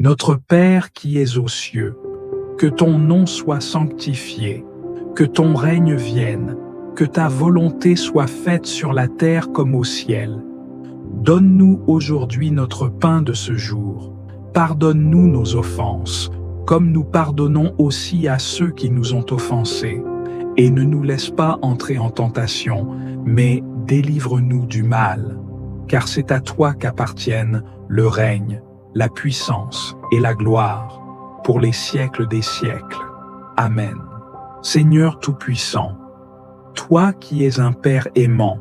Notre Père qui es aux cieux, que ton nom soit sanctifié, que ton règne vienne, que ta volonté soit faite sur la terre comme au ciel. Donne-nous aujourd'hui notre pain de ce jour. Pardonne-nous nos offenses, comme nous pardonnons aussi à ceux qui nous ont offensés. Et ne nous laisse pas entrer en tentation, mais délivre-nous du mal. Car c'est à toi qu'appartiennent le règne, la puissance et la gloire, pour les siècles des siècles. Amen. Seigneur Tout-Puissant, toi qui es un Père aimant,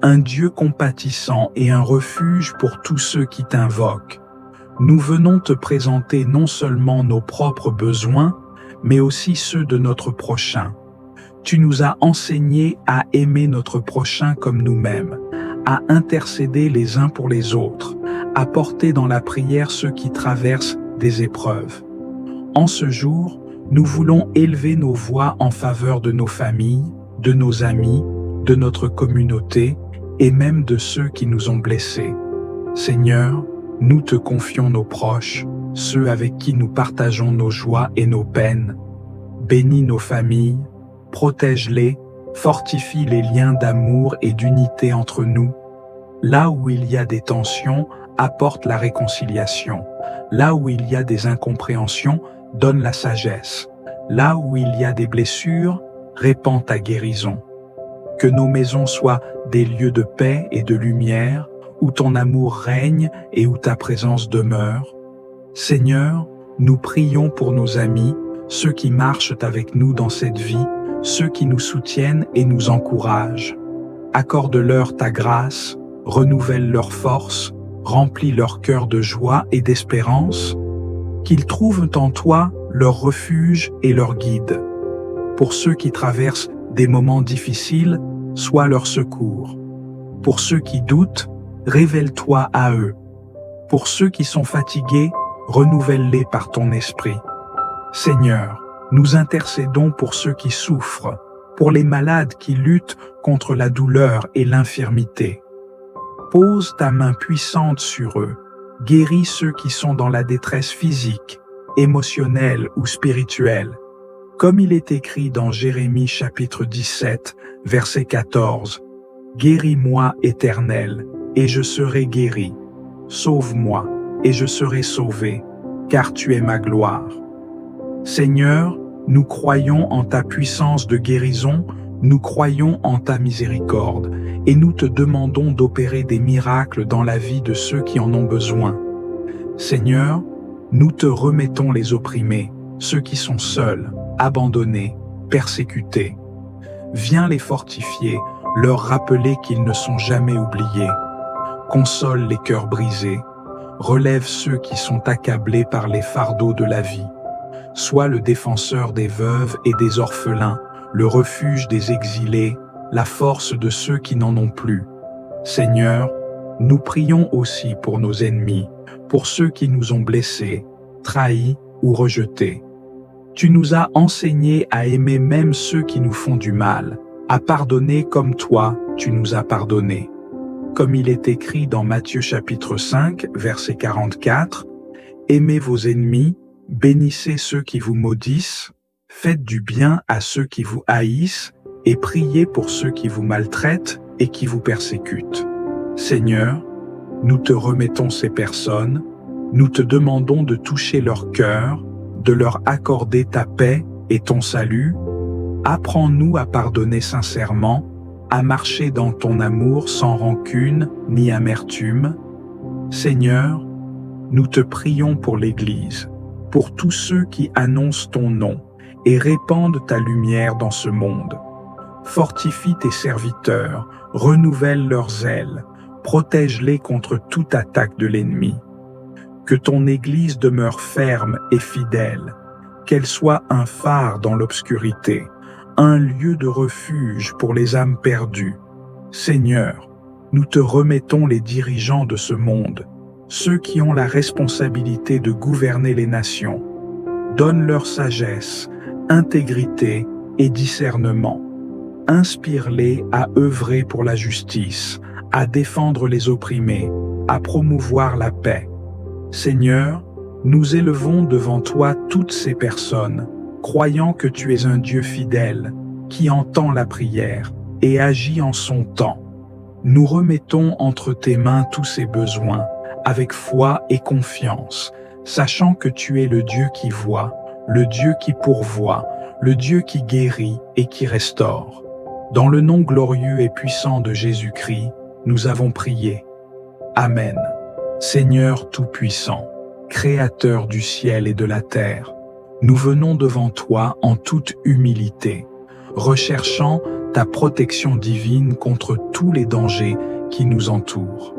un Dieu compatissant et un refuge pour tous ceux qui t'invoquent, nous venons te présenter non seulement nos propres besoins, mais aussi ceux de notre prochain. Tu nous as enseigné à aimer notre prochain comme nous-mêmes, à intercéder les uns pour les autres, à porter dans la prière ceux qui traversent des épreuves. En ce jour, nous voulons élever nos voix en faveur de nos familles, de nos amis, de notre communauté et même de ceux qui nous ont blessés. Seigneur, nous te confions nos proches, ceux avec qui nous partageons nos joies et nos peines. Bénis nos familles, protège-les, fortifie les liens d'amour et d'unité entre nous. Là où il y a des tensions, apporte la réconciliation. Là où il y a des incompréhensions, donne la sagesse. Là où il y a des blessures, répands ta guérison. Que nos maisons soient des lieux de paix et de lumière, où ton amour règne et où ta présence demeure. Seigneur, nous prions pour nos amis, ceux qui marchent avec nous dans cette vie, ceux qui nous soutiennent et nous encouragent. Accorde-leur ta grâce, renouvelle leur force, remplis leur cœur de joie et d'espérance, qu'ils trouvent en toi leur refuge et leur guide. Pour ceux qui traversent des moments difficiles, sois leur secours. Pour ceux qui doutent, révèle-toi à eux. Pour ceux qui sont fatigués, renouvelle-les par ton esprit. Seigneur, nous intercédons pour ceux qui souffrent, pour les malades qui luttent contre la douleur et l'infirmité. Pose ta main puissante sur eux, guéris ceux qui sont dans la détresse physique, émotionnelle ou spirituelle. Comme il est écrit dans Jérémie chapitre 17, verset 14, « Guéris-moi, Éternel, et je serai guéri. Sauve-moi, et je serai sauvé, car tu es ma gloire. » Seigneur, nous croyons en ta puissance de guérison, nous croyons en ta miséricorde, et nous te demandons d'opérer des miracles dans la vie de ceux qui en ont besoin. Seigneur, nous te remettons les opprimés, ceux qui sont seuls, abandonnés, persécutés. Viens les fortifier, leur rappeler qu'ils ne sont jamais oubliés. Console les cœurs brisés, relève ceux qui sont accablés par les fardeaux de la vie. Sois le défenseur des veuves et des orphelins, le refuge des exilés, la force de ceux qui n'en ont plus. Seigneur, nous prions aussi pour nos ennemis, pour ceux qui nous ont blessés, trahis ou rejetés. Tu nous as enseigné à aimer même ceux qui nous font du mal, à pardonner comme toi, tu nous as pardonné. Comme il est écrit dans Matthieu chapitre 5, verset 44, « Aimez vos ennemis, bénissez ceux qui vous maudissent, faites du bien à ceux qui vous haïssent et priez pour ceux qui vous maltraitent et qui vous persécutent. » Seigneur, nous te remettons ces personnes, nous te demandons de toucher leur cœur, de leur accorder ta paix et ton salut. Apprends-nous à pardonner sincèrement, à marcher dans ton amour sans rancune ni amertume. Seigneur, nous te prions pour l'Église, pour tous ceux qui annoncent ton nom et répandent ta lumière dans ce monde. Fortifie tes serviteurs, renouvelle leurs ailes, protège-les contre toute attaque de l'ennemi. Que ton Église demeure ferme et fidèle, qu'elle soit un phare dans l'obscurité, un lieu de refuge pour les âmes perdues. Seigneur, nous te remettons les dirigeants de ce monde, ceux qui ont la responsabilité de gouverner les nations. Donne leur sagesse, intégrité et discernement. Inspire-les à œuvrer pour la justice, à défendre les opprimés, à promouvoir la paix. Seigneur, Nous élevons devant toi toutes ces personnes, croyant que tu es un Dieu fidèle, qui entend la prière et agit en son temps. Nous remettons entre tes mains tous ces besoins, avec foi et confiance, sachant que tu es le Dieu qui voit, le Dieu qui pourvoit, le Dieu qui guérit et qui restaure. Dans le nom glorieux et puissant de Jésus-Christ, nous avons prié. Amen. Seigneur Tout-Puissant, Créateur du ciel et de la terre, nous venons devant toi en toute humilité, recherchant ta protection divine contre tous les dangers qui nous entourent.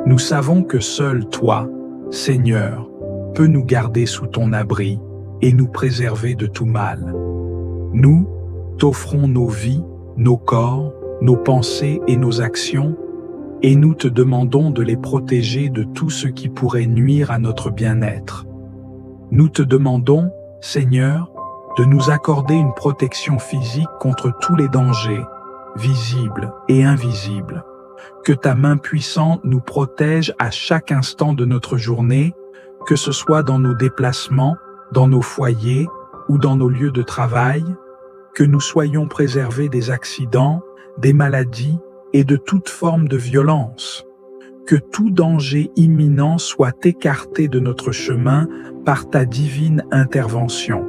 Nous savons que seul toi, Seigneur, peux nous garder sous ton abri et nous préserver de tout mal. Nous t'offrons nos vies, nos corps, nos pensées et nos actions, et nous te demandons de les protéger de tout ce qui pourrait nuire à notre bien-être. Nous te demandons, Seigneur, de nous accorder une protection physique contre tous les dangers, visibles et invisibles. Que ta main puissante nous protège à chaque instant de notre journée, que ce soit dans nos déplacements, dans nos foyers ou dans nos lieux de travail, que nous soyons préservés des accidents, des maladies et de toute forme de violence. Que tout danger imminent soit écarté de notre chemin par ta divine intervention.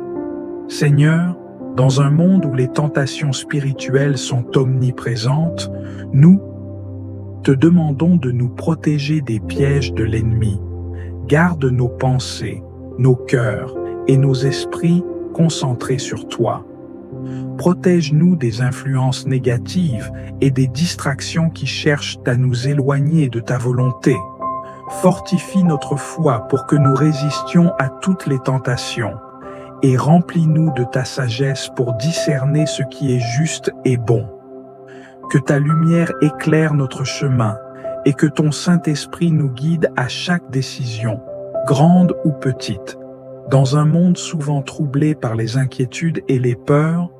Seigneur, dans un monde où les tentations spirituelles sont omniprésentes, nous te demandons de nous protéger des pièges de l'ennemi. Garde nos pensées, nos cœurs et nos esprits concentrés sur toi. Protège-nous des influences négatives et des distractions qui cherchent à nous éloigner de ta volonté. Fortifie notre foi pour que nous résistions à toutes les tentations et remplis-nous de ta sagesse pour discerner ce qui est juste et bon. Que ta lumière éclaire notre chemin et que ton Saint-Esprit nous guide à chaque décision, grande ou petite. Dans un monde souvent troublé par les inquiétudes et les peurs,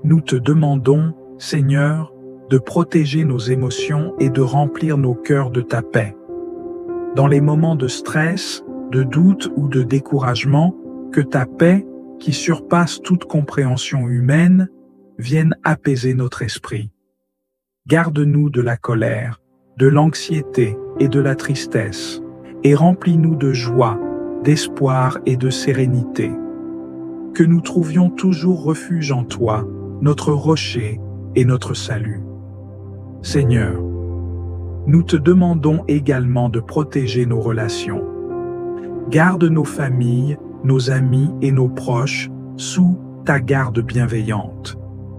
nous te demandons, Seigneur, de protéger nos émotions et de remplir nos cœurs de ta paix. Dans les moments de stress, de doute ou de découragement, que ta paix, qui surpasse toute compréhension humaine, vienne apaiser notre esprit. Garde-nous de la colère, de l'anxiété et de la tristesse, et remplis-nous de joie, d'espoir et de sérénité. Que nous trouvions toujours refuge en toi, notre rocher et notre salut. Seigneur, nous te demandons également de protéger nos relations. Garde nos familles, nos amis et nos proches sous ta garde bienveillante.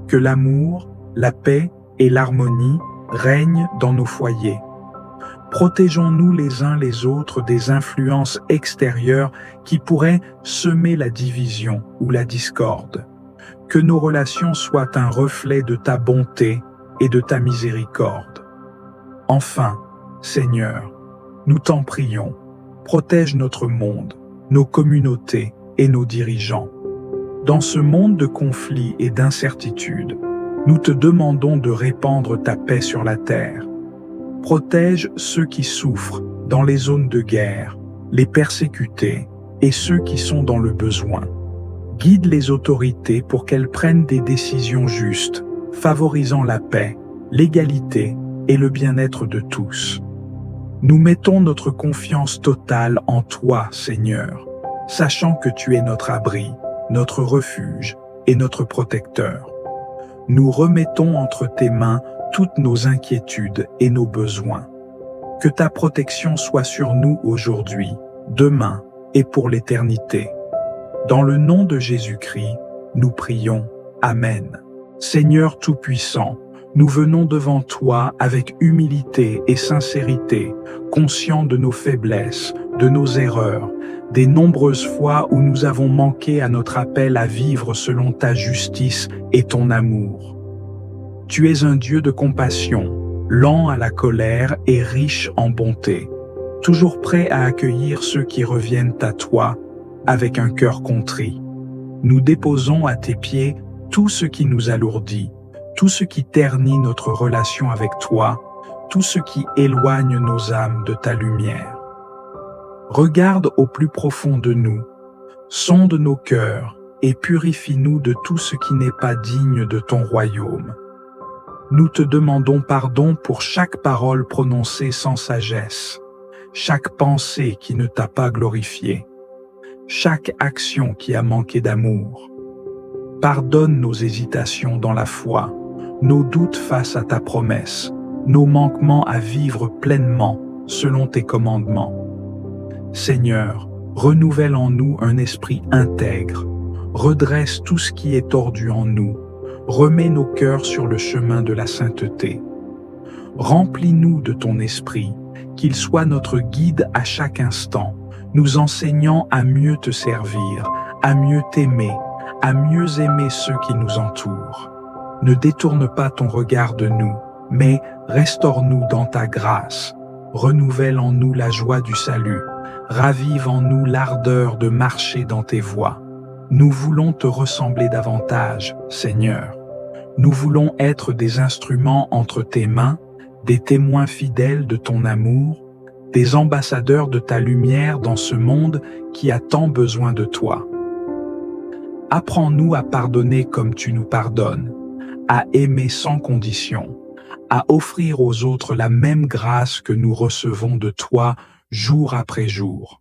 Que l'amour, la paix et l'harmonie règnent dans nos foyers. Protégeons-nous les uns les autres des influences extérieures qui pourraient semer la division ou la discorde. Que nos relations soient un reflet de ta bonté et de ta miséricorde. Enfin, Seigneur, nous t'en prions, protège notre monde, nos communautés et nos dirigeants. Dans ce monde de conflits et d'incertitudes, nous te demandons de répandre ta paix sur la terre. Protège ceux qui souffrent dans les zones de guerre, les persécutés et ceux qui sont dans le besoin. Guide les autorités pour qu'elles prennent des décisions justes, favorisant la paix, l'égalité et le bien-être de tous. Nous mettons notre confiance totale en toi, Seigneur, sachant que tu es notre abri, notre refuge et notre protecteur. Nous remettons entre tes mains toutes nos inquiétudes et nos besoins. Que ta protection soit sur nous aujourd'hui, demain et pour l'éternité. Dans le nom de Jésus-Christ, nous prions. Amen. Seigneur Tout-Puissant, nous venons devant toi avec humilité et sincérité, conscients de nos faiblesses, de nos erreurs, des nombreuses fois où nous avons manqué à notre appel à vivre selon ta justice et ton amour. Tu es un Dieu de compassion, lent à la colère et riche en bonté, toujours prêt à accueillir ceux qui reviennent à toi avec un cœur contrit. Nous déposons à tes pieds tout ce qui nous alourdit, tout ce qui ternit notre relation avec toi, tout ce qui éloigne nos âmes de ta lumière. Regarde au plus profond de nous, sonde nos cœurs et purifie-nous de tout ce qui n'est pas digne de ton royaume. Nous te demandons pardon pour chaque parole prononcée sans sagesse, chaque pensée qui ne t'a pas glorifié, chaque action qui a manqué d'amour. Pardonne nos hésitations dans la foi, nos doutes face à ta promesse, nos manquements à vivre pleinement selon tes commandements. Seigneur, renouvelle en nous un esprit intègre, redresse tout ce qui est tordu en nous, remets nos cœurs sur le chemin de la sainteté. Remplis-nous de ton esprit, qu'il soit notre guide à chaque instant, nous enseignant à mieux te servir, à mieux t'aimer, à mieux aimer ceux qui nous entourent. Ne détourne pas ton regard de nous, mais restaure-nous dans ta grâce. Renouvelle en nous la joie du salut. Ravive en nous l'ardeur de marcher dans tes voies. Nous voulons te ressembler davantage, Seigneur. Nous voulons être des instruments entre tes mains, des témoins fidèles de ton amour, des ambassadeurs de ta lumière dans ce monde qui a tant besoin de toi. Apprends-nous à pardonner comme tu nous pardonnes, à aimer sans condition, à offrir aux autres la même grâce que nous recevons de toi jour après jour.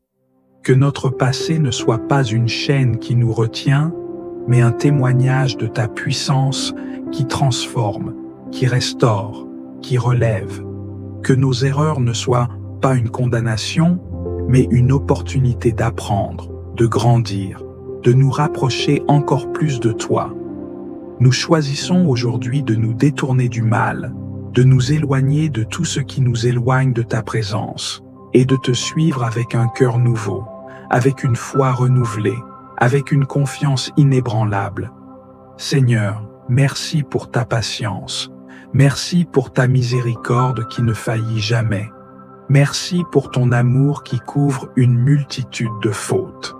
Que notre passé ne soit pas une chaîne qui nous retient, mais un témoignage de ta puissance qui transforme, qui restaure, qui relève. Que nos erreurs ne soient pas une condamnation, mais une opportunité d'apprendre, de grandir, de nous rapprocher encore plus de toi. Nous choisissons aujourd'hui de nous détourner du mal, de nous éloigner de tout ce qui nous éloigne de ta présence, et de te suivre avec un cœur nouveau, avec une foi renouvelée, avec une confiance inébranlable. Seigneur, merci pour ta patience, merci pour ta miséricorde qui ne faillit jamais, merci pour ton amour qui couvre une multitude de fautes.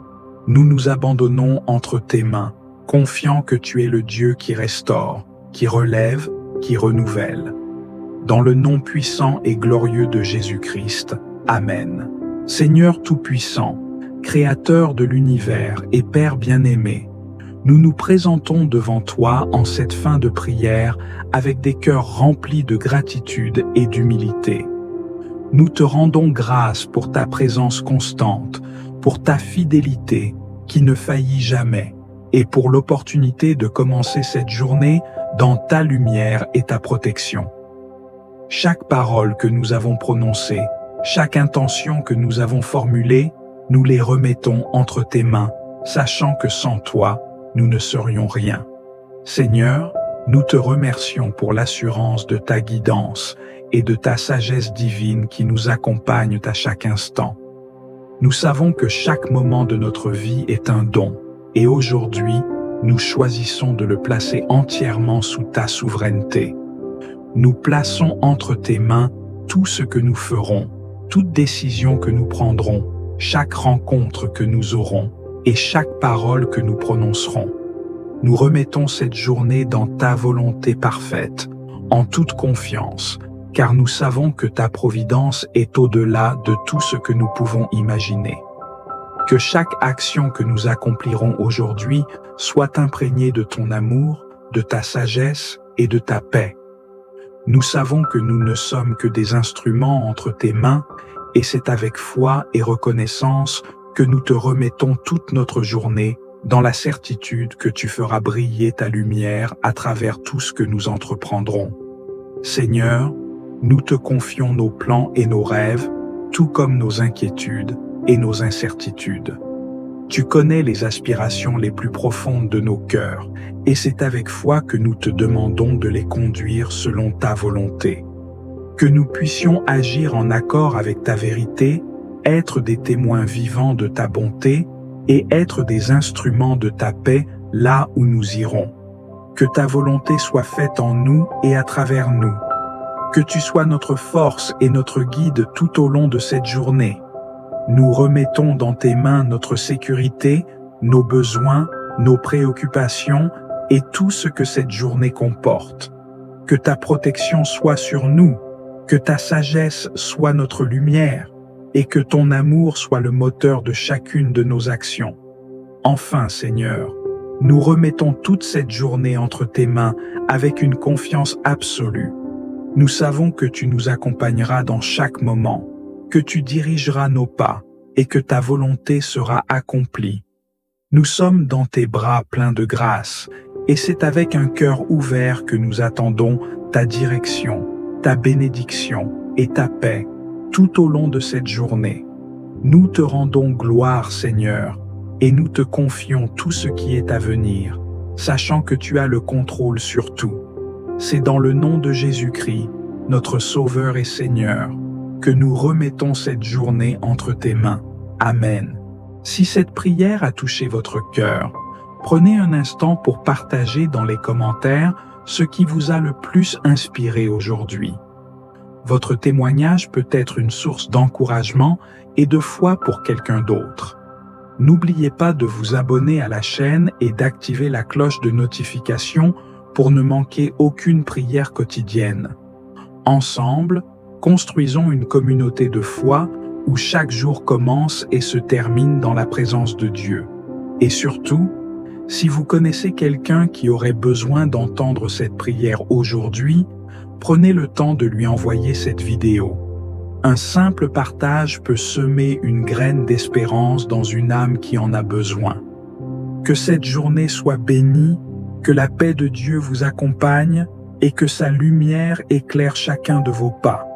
Nous nous abandonnons entre tes mains, confiants que tu es le Dieu qui restaure, qui relève, qui renouvelle. Dans le nom puissant et glorieux de Jésus-Christ. Amen. Seigneur Tout-Puissant, Créateur de l'univers et Père bien-aimé, nous nous présentons devant toi en cette fin de prière avec des cœurs remplis de gratitude et d'humilité. Nous te rendons grâce pour ta présence constante, pour ta fidélité qui ne faillit jamais, et pour l'opportunité de commencer cette journée dans ta lumière et ta protection. Chaque parole que nous avons prononcée, chaque intention que nous avons formulée, nous les remettons entre tes mains, sachant que sans toi, nous ne serions rien. Seigneur, nous te remercions pour l'assurance de ta guidance et de ta sagesse divine qui nous accompagne à chaque instant. Nous savons que chaque moment de notre vie est un don, et aujourd'hui, nous choisissons de le placer entièrement sous ta souveraineté. Nous plaçons entre tes mains tout ce que nous ferons, toute décision que nous prendrons, chaque rencontre que nous aurons et chaque parole que nous prononcerons. Nous remettons cette journée dans ta volonté parfaite, en toute confiance, car nous savons que ta providence est au-delà de tout ce que nous pouvons imaginer. Que chaque action que nous accomplirons aujourd'hui soit imprégnée de ton amour, de ta sagesse et de ta paix. Nous savons que nous ne sommes que des instruments entre tes mains, et c'est avec foi et reconnaissance que nous te remettons toute notre journée dans la certitude que tu feras briller ta lumière à travers tout ce que nous entreprendrons. Seigneur, nous te confions nos plans et nos rêves, tout comme nos inquiétudes et nos incertitudes. Tu connais les aspirations les plus profondes de nos cœurs, et c'est avec foi que nous te demandons de les conduire selon ta volonté. Que nous puissions agir en accord avec ta vérité, être des témoins vivants de ta bonté et être des instruments de ta paix là où nous irons. Que ta volonté soit faite en nous et à travers nous. Que tu sois notre force et notre guide tout au long de cette journée. Nous remettons dans tes mains notre sécurité, nos besoins, nos préoccupations et tout ce que cette journée comporte. Que ta protection soit sur nous, que ta sagesse soit notre lumière, et que ton amour soit le moteur de chacune de nos actions. Enfin, Seigneur, nous remettons toute cette journée entre tes mains avec une confiance absolue. Nous savons que tu nous accompagneras dans chaque moment, que tu dirigeras nos pas et que ta volonté sera accomplie. Nous sommes dans tes bras pleins de grâce et c'est avec un cœur ouvert que nous attendons ta direction, ta bénédiction et ta paix tout au long de cette journée. Nous te rendons gloire, Seigneur, et nous te confions tout ce qui est à venir, sachant que tu as le contrôle sur tout. C'est dans le nom de Jésus-Christ, notre Sauveur et Seigneur, que nous remettons cette journée entre tes mains. Amen. Si cette prière a touché votre cœur, prenez un instant pour partager dans les commentaires ce qui vous a le plus inspiré aujourd'hui. Votre témoignage peut être une source d'encouragement et de foi pour quelqu'un d'autre. N'oubliez pas de vous abonner à la chaîne et d'activer la cloche de notification pour ne manquer aucune prière quotidienne. Ensemble, construisons une communauté de foi où chaque jour commence et se termine dans la présence de Dieu. Et surtout, si vous connaissez quelqu'un qui aurait besoin d'entendre cette prière aujourd'hui, prenez le temps de lui envoyer cette vidéo. Un simple partage peut semer une graine d'espérance dans une âme qui en a besoin. Que cette journée soit bénie, que la paix de Dieu vous accompagne et que sa lumière éclaire chacun de vos pas.